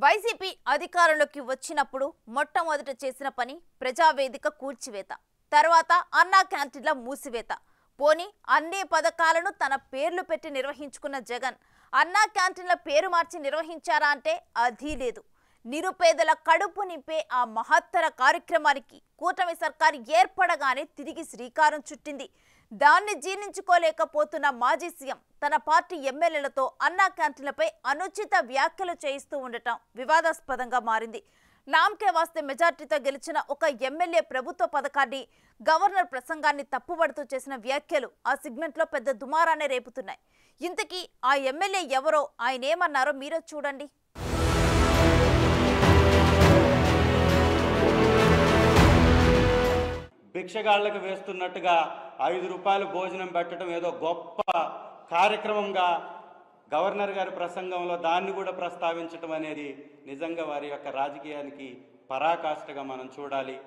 YCP అధికారంలోకి వచ్చినప్పుడు మొట్టమొదట చేసిన పని ప్రజావేదిక కూల్చివేత, తర్వాత అన్నా క్యాంటీన్ల మూసివేత. పోనీ అన్ని పథకాలను తన పేర్లు పెట్టి నిర్వహించుకున్న జగన్ అన్నా క్యాంటీన్ల పేరు మార్చి నిర్వహించారా అంటే అది లేదు. నిరుపేదల కడుపు నింపే ఆ మహత్తర కార్యక్రమానికి కూటమి సర్కార్ ఏర్పడగానే తిరిగి శ్రీకారం చుట్టింది. దాన్ని జీర్ణించుకోలేకపోతున్న మాజీ సీఎం తన పార్టీ ఎమ్మెల్యేలతో అన్నా క్యాంటీన్లపై అనుచిత వ్యాఖ్యలు చేయిస్తూ ఉండటం వివాదాస్పదంగా మారింది. నామకే వాస్తే మెజార్టీతో గెలిచిన ఒక ఎమ్మెల్యే ప్రభుత్వ పథకాన్ని, గవర్నర్ ప్రసంగాన్ని తప్పుపడుతూ చేసిన వ్యాఖ్యలు ఆ సెగ్మెంట్లో పెద్ద దుమారాన్ని రేపుతున్నాయి. ఇంతకీ ఆ ఎమ్మెల్యే ఎవరో, ఆయన ఏమన్నారో మీరే చూడండి. భిక్షగాళ్లకు వేస్తున్నట్టుగా 5 రూపాయలు భోజనం పెట్టడం ఏదో గొప్ప కార్యక్రమంగా గవర్నర్ గారి ప్రసంగంలో దాన్ని కూడా ప్రస్తావించడం అనేది నిజంగా వారి యొక్క రాజకీయానికి పరాకాష్ఠగా మనం చూడాలి.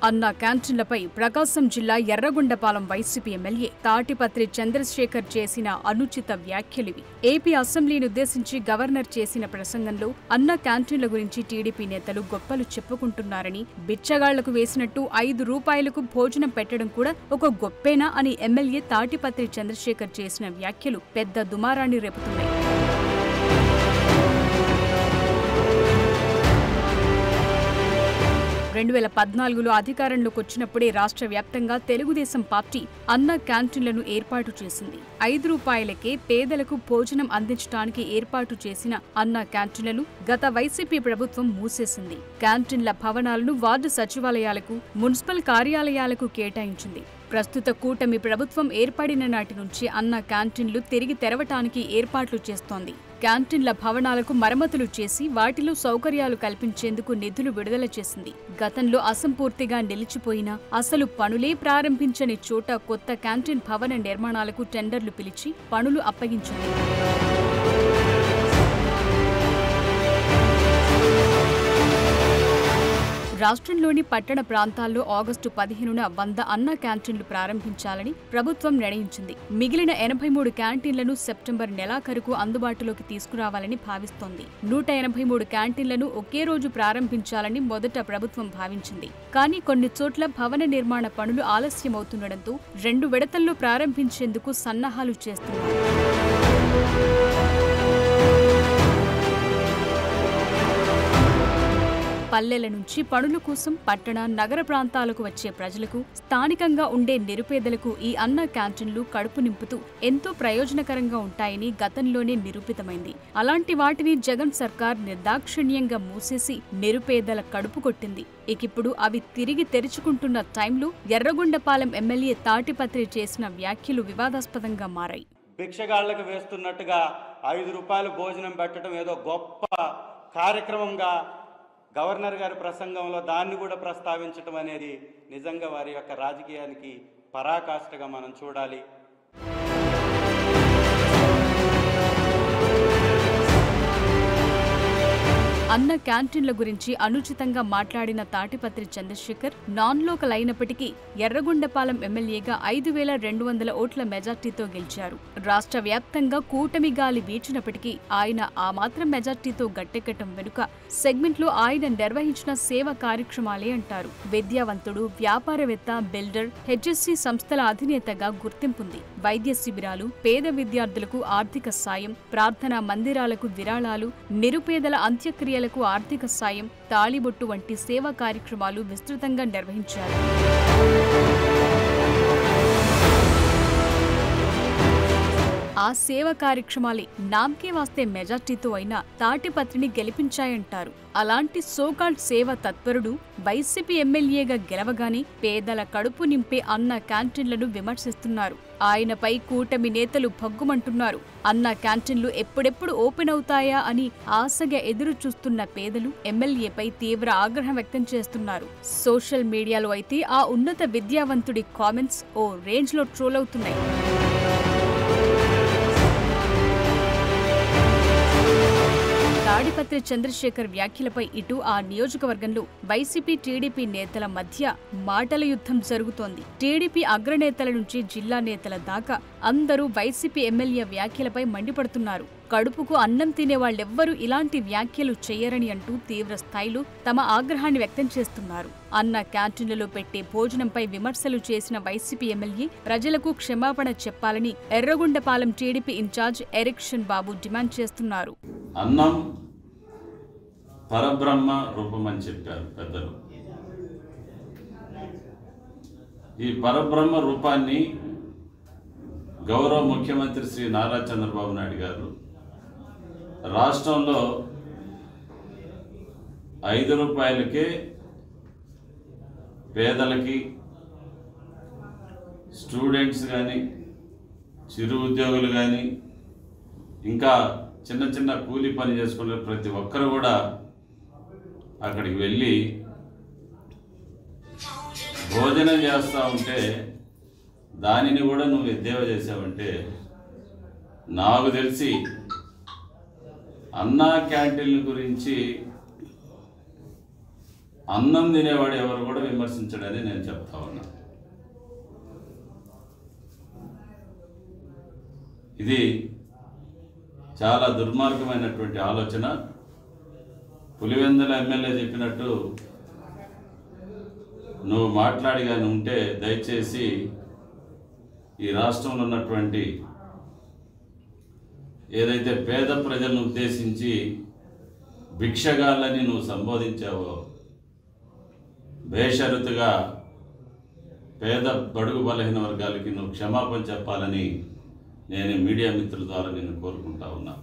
అన్నా క్యాంటీన్లపై ప్రకాశం జిల్లా ఎర్రగొండపాలెం వైసీపీ ఎమ్మెల్యే తాటిపత్రి చంద్రశేఖర్ చేసిన అనుచిత వ్యాఖ్యలివి. ఏపీ అసెంబ్లీని ఉద్దేశించి గవర్నర్ చేసిన ప్రసంగంలో అన్నా క్యాంటీన్ల గురించి టీడీపీ నేతలు గొప్పలు చెప్పుకుంటున్నారని, బిచ్చగాళ్లకు వేసినట్టు 5 రూపాయలకు భోజనం పెట్టడం కూడా ఒక గొప్పేనా అని ఎమ్మెల్యే తాటిపత్రి చంద్రశేఖర్ చేసిన వ్యాఖ్యలు పెద్ద దుమారాన్ని రేపుతున్నాయి. 2014లో అధికారంలోకి వచ్చినప్పుడే రాష్ట్ర వ్యాప్తంగా తెలుగుదేశం పార్టీ అన్నా క్యాంటీన్లను ఏర్పాటు చేసింది. 5 రూపాయలకే పేదలకు భోజనం అందించడానికి ఏర్పాటు చేసిన అన్నా క్యాంటీన్లను గత వైసీపీ ప్రభుత్వం మూసేసింది. క్యాంటీన్ల భవనాలను వార్డు సచివాలయాలకు, మున్సిపల్ కార్యాలయాలకు కేటాయించింది. ప్రస్తుత కూటమి ప్రభుత్వం ఏర్పడిన నాటి నుంచి అన్నా క్యాంటీన్లు తిరిగి తెరవటానికి ఏర్పాట్లు చేస్తోంది. క్యాంటీన్ల భవనాలకు మరమ్మతులు చేసి వాటిలో సౌకర్యాలు కల్పించేందుకు నిధులు విడుదల చేసింది. గతంలో అసంపూర్తిగా నిలిచిపోయిన, అసలు పనులే ప్రారంభించని చోట కొత్త క్యాంటీన్ భవన నిర్మాణాలకు టెండర్లు పిలిచి పనులు అప్పగించింది. రాష్ట్రంలోని పట్టణ ప్రాంతాల్లో ఆగస్టు 15న 100 అన్నా క్యాంటీన్లు ప్రారంభించాలని ప్రభుత్వం నిర్ణయించింది. మిగిలిన 83 క్యాంటీన్లను సెప్టెంబర్ నెలాఖరుకు అందుబాటులోకి తీసుకురావాలని భావిస్తోంది. 183 క్యాంటీన్లను ఒకే రోజు ప్రారంభించాలని మొదట ప్రభుత్వం భావించింది. కానీ కొన్ని చోట్ల భవన నిర్మాణ పనులు ఆలస్యమవుతుండటంతో 2 విడతల్లో ప్రారంభించేందుకు సన్నాహాలు చేస్తున్నారు. పల్లెల నుంచి పనుల కోసం పట్టణ, నగర ప్రాంతాలకు వచ్చే ప్రజలకు, స్థానికంగా ఉండే నిరుపేదలకు ఈ అన్నా క్యాంటీన్లు కడుపు నింపుతూ ఎంతో ప్రయోజనకరంగా ఉంటాయని గతంలోనే నిరూపితమైంది. అలాంటి వాటిని జగన్ సర్కార్ నిర్దాక్షిణ్యంగా మూసేసి నిరుపేదల కడుపు కొట్టింది. ఇకిప్పుడు అవి తిరిగి తెరుచుకుంటున్న టైంలో ఎర్రగొండపాలెం ఎమ్మెల్యే తాటిపత్రి చేసిన వ్యాఖ్యలు వివాదాస్పదంగా మారాయి. భిక్షగాళ్లకు వేస్తున్నట్టుగా 5 రూపాయలు భోజనం పెట్టడం ఏదో గొప్ప కార్యక్రమంగా గవర్నర్ గారి ప్రసంగంలో దాన్ని కూడా ప్రస్తావించడం అనేది నిజంగా వారి యొక్క రాజకీయానికి పరాకాష్ఠగా మనం చూడాలి. అన్న క్యాంటీన్ల గురించి అనుచితంగా మాట్లాడిన తాటిపత్రి చంద్రశేఖర్ నాన్ లోకల్ అయినప్పటికీ ఎర్రగొండపాలెం ఎమ్మెల్యేగా 5200 ఓట్ల మెజార్టీతో గెలిచారు. రాష్ట్ర వ్యాప్తంగా కూటమి గాలి వీచినప్పటికీ ఆయన ఆ మాత్రం మెజార్టీతో గట్టెక్కటం వెనుక సెగ్మెంట్లో ఆయన నిర్వహించిన సేవా కార్యక్రమాలే అంటారు. విద్యావంతుడు, వ్యాపారవేత్త, బిల్డర్, హెచ్ఎస్సి సంస్థల అధినేతగా గుర్తింపుంది. వైద్య శిబిరాలు, పేద విద్యార్థులకు ఆర్థిక సాయం, ప్రార్థనా మందిరాలకు విరాళాలు, నిరుపేదల అంత్యక్రియలకు ఆర్థిక సాయం, తాళిబొట్టు వంటి సేవా కార్యక్రమాలు విస్తృతంగా నిర్వహించారు. ఆ సేవా కార్యక్రమాలే నామకే వాస్తే మెజార్టీతో అయినా తాటిపత్రిని గెలిపించాయంటారు. అలాంటి సోకాల్డ్ సేవ తత్పరుడు వైసీపీ ఎమ్మెల్యేగా గెలవగానే పేదల కడుపు నింపే అన్నా క్యాంటీన్లను విమర్శిస్తున్నారు. ఆయనపై కూటమి నేతలు భగ్గుమంటున్నారు. అన్నా క్యాంటీన్లు ఎప్పుడెప్పుడు ఓపెన్ అవుతాయా అని ఆశగా ఎదురు చూస్తున్న పేదలు ఎమ్మెల్యేపై తీవ్ర ఆగ్రహం వ్యక్తం చేస్తున్నారు. సోషల్ మీడియాలో అయితే ఆ ఉన్నత విద్యావంతుడి కామెంట్స్ ఓ రేంజ్లో ట్రోల్ అవుతున్నాయి. తాడిపత్రి చంద్రశేఖర్ వ్యాఖ్యలపై ఇటు ఆ నియోజకవర్గంలో వైసీపీ, టీడీపీ నేతల మధ్య మాటల యుద్ధం జరుగుతోంది. టీడీపీ అగ్రనేతల నుంచి జిల్లా నేతల దాకా అందరూ వైసీపీ ఎమ్మెల్యే వ్యాఖ్యలపై మండిపడుతున్నారు. కడుపుకు అన్నం తినే వాళ్ళెవ్వరూ ఇలాంటి వ్యాఖ్యలు చేయరని అంటూ తీవ్ర స్థాయిలో తమ ఆగ్రహాన్ని వ్యక్తం చేస్తున్నారు. అన్న క్యాంటీన్లలో పెట్టే భోజనంపై విమర్శలు చేసిన వైసీపీ ఎమ్మెల్యే ప్రజలకు క్షమాపణ చెప్పాలని ఎర్రగొండపాలెం టీడీపీ ఇన్ఛార్జ్ ఎరిక్షన్ బాబు డిమాండ్ చేస్తున్నారు. అన్నం పరబ్రహ్మ రూపం అని చెప్పారు పెద్దలు. ఈ పరబ్రహ్మ రూపాన్ని గౌరవ ముఖ్యమంత్రి శ్రీ నారా చంద్రబాబు నాయుడు గారు రాష్ట్రంలో 5 రూపాయలకే పేదలకి, స్టూడెంట్స్ కానీ, చిరు ఉద్యోగులు కానీ, ఇంకా చిన్న చిన్న కూలీ పని చేసుకునే ప్రతి ఒక్కరు కూడా అక్కడికి వెళ్ళి భోజనం చేస్తూ ఉంటే దానిని కూడా నువ్వు ఎద్దేవా చేసావంటే నాకు తెలిసి అన్నా క్యాంటీన్ల గురించి అన్నం తినేవాడు ఎవరు కూడా విమర్శించడని నేను చెప్తా ఉన్నా. ఇది చాలా దుర్మార్గమైనటువంటి ఆలోచన. పులివెందుల ఎమ్మెల్యే చెప్పినట్టు నువ్వు మాట్లాడి కానీ ఉంటే దయచేసి ఈ రాష్ట్రంలో ఉన్నటువంటి ఏదైతే పేద ప్రజలను ఉద్దేశించి భిక్షగాళ్ళని నువ్వు సంబోధించావో బేషరతుగా పేద బడుగు బలహీన వర్గాలకి నువ్వు క్షమాపణ చెప్పాలని నేను మీడియా మిత్రుల ద్వారా నేను కోరుకుంటా ఉన్నా.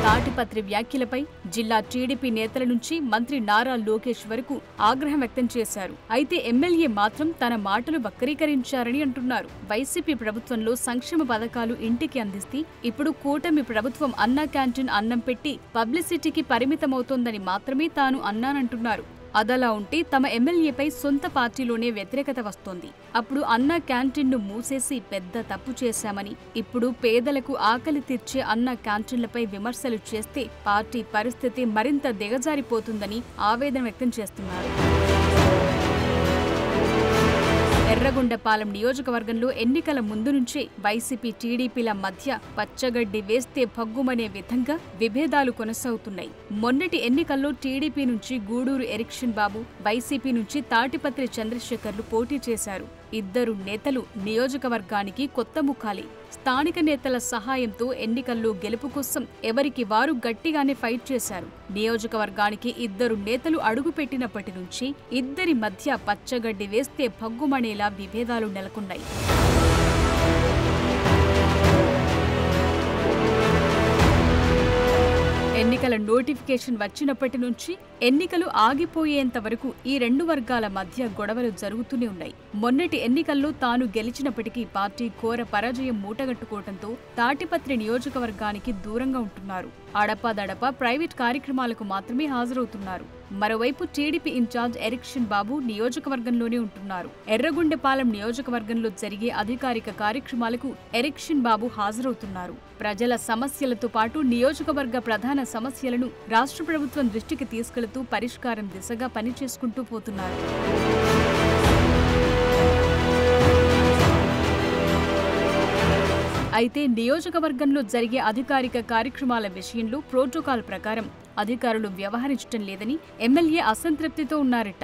తాటిపత్రి వ్యాఖ్యలపై జిల్లా టీడీపీ నేతల నుంచి మంత్రి నారా లోకేష్ వరకు ఆగ్రహం వ్యక్తం చేశారు. అయితే ఎమ్మెల్యే మాత్రం తన మాటలు వక్రీకరించారని అంటున్నారు. వైసీపీ ప్రభుత్వంలో సంక్షేమ పథకాలు ఇంటికి అందిస్తే ఇప్పుడు కూటమి ప్రభుత్వం అన్నా క్యాంటీన్ అన్నం పెట్టి పబ్లిసిటీకి పరిమితమవుతోందని మాత్రమే తాను అన్నానంటున్నారు. అదలా ఉంటే తమ ఎమ్మెల్యేపై సొంత పార్టీలోనే వ్యతిరేకత వస్తోంది. అప్పుడు అన్నా క్యాంటీన్ను మూసేసి పెద్ద తప్పు చేశామని, ఇప్పుడు పేదలకు ఆకలి తీర్చే అన్నా క్యాంటీన్లపై విమర్శలు చేస్తే పార్టీ పరిస్థితి మరింత దిగజారిపోతుందని ఆవేదన వ్యక్తం చేస్తున్నారు. ఎర్రగొండపాలెం నియోజకవర్గంలో ఎన్నికల ముందు నుంచే వైసీపీ టీడీపీల మధ్య పచ్చగడ్డి వేస్తే భగ్గుమనే విధంగా విభేదాలు కొనసాగుతున్నాయి. మొన్నటి ఎన్నికల్లో టీడీపీ నుంచి గూడూరు ఎరిక్షన్ బాబు, వైసీపీ నుంచి తాటిపత్రి చంద్రశేఖర్లు పోటీ చేశారు. ఇద్దరు నేతలు నియోజకవర్గానికి కొత్త ముఖాలే. స్థానిక నేతల సహాయంతో ఎన్నికల్లో గెలుపు కోసం ఎవరికి వారు గట్టిగానే ఫైట్ చేశారు. నియోజకవర్గానికి ఇద్దరు నేతలు అడుగుపెట్టినప్పటి నుంచి ఇద్దరి మధ్య పచ్చగడ్డి వేస్తే భగ్గుమనేలా విభేదాలు నెలకొన్నాయి. ఎన్నికల నోటిఫికేషన్ వచ్చినప్పటి నుంచి ఎన్నికలు ఆగిపోయేంత వరకు ఈ రెండు వర్గాల మధ్య గొడవలు జరుగుతూనే ఉన్నాయి. మొన్నటి ఎన్నికల్లో తాను గెలిచినప్పటికీ పార్టీ ఘోర పరాజయం మూటగట్టుకోవడంతో తాటిపత్రి నియోజకవర్గానికి దూరంగా ఉంటున్నారు. అడపాదడపా ప్రైవేట్ కార్యక్రమాలకు మాత్రమే హాజరవుతున్నారు. మరోవైపు టీడీపీ ఇన్ఛార్జ్ ఎరిక్షన్ బాబు నియోజకవర్గంలోనే ఉంటున్నారు. ఎర్రగొండపాలెం నియోజకవర్గంలో జరిగే అధికారిక కార్యక్రమాలకు ఎరిక్షన్ బాబు హాజరవుతున్నారు. ప్రజల సమస్యలతో పాటు నియోజకవర్గ ప్రధాన సమస్యలను రాష్ట్ర ప్రభుత్వం దృష్టికి తీసుకెళుతూ పరిష్కారం దిశగా పనిచేసుకుంటూ పోతున్నారు. అయితే నియోజకవర్గంలో జరిగే అధికారిక కార్యక్రమాల విషయంలో ప్రోటోకాల్ ప్రకారం అధికారులు వ్యవహరించడం లేదని ఎమ్మెల్యే అసంతృప్తితో ఉన్నారట.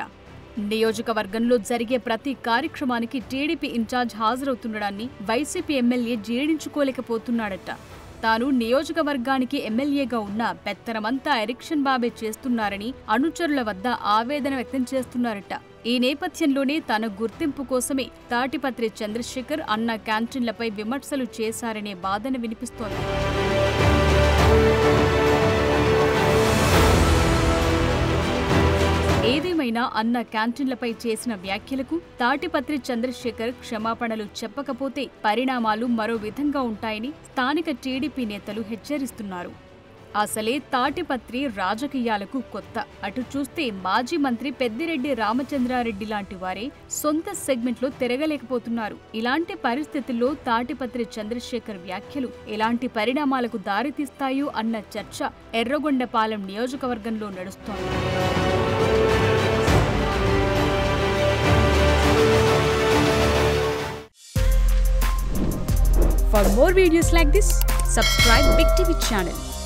నియోజకవర్గంలో జరిగే ప్రతి కార్యక్రమానికి టీడీపీ ఇన్ఛార్జ్ హాజరవుతుండడాన్ని వైసీపీ ఎమ్మెల్యే జీర్ణించుకోలేకపోతున్నాడట. తాను నియోజకవర్గానికి ఎమ్మెల్యేగా ఉన్న పెత్తనమంతా ఎరిక్షన్ బాబే చేస్తున్నారని అనుచరుల వద్ద ఆవేదన వ్యక్తం చేస్తున్నారట. ఈ నేపథ్యంలోనే తన గుర్తింపు కోసమే తాటిపత్రి చంద్రశేఖర్ అన్న క్యాంటీన్లపై విమర్శలు చేశారనే వాదన వినిపిస్తోంది. ఏదేమైనా అన్న క్యాంటీన్లపై చేసిన వ్యాఖ్యలకు తాటిపత్రి చంద్రశేఖర్ క్షమాపణలు చెప్పకపోతే పరిణామాలు మరో విధంగా ఉంటాయని స్థానిక టీడీపీ నేతలు హెచ్చరిస్తున్నారు. అసలే తాటిపత్రి రాజకీయాలకు కొత్త. అటు చూస్తే మాజీ మంత్రి పెద్దిరెడ్డి రామచంద్రారెడ్డి లాంటి వారే సొంత సెగ్మెంట్లో తిరగలేకపోతున్నారు. ఇలాంటి పరిస్థితుల్లో తాటిపత్రి చంద్రశేఖర్ వ్యాఖ్యలు ఎలాంటి పరిణామాలకు దారితీస్తాయో అన్న చర్చ ఎర్రగొండపాలెం నియోజకవర్గంలో నడుస్తోంది. For more videos like this, subscribe Big TV channel.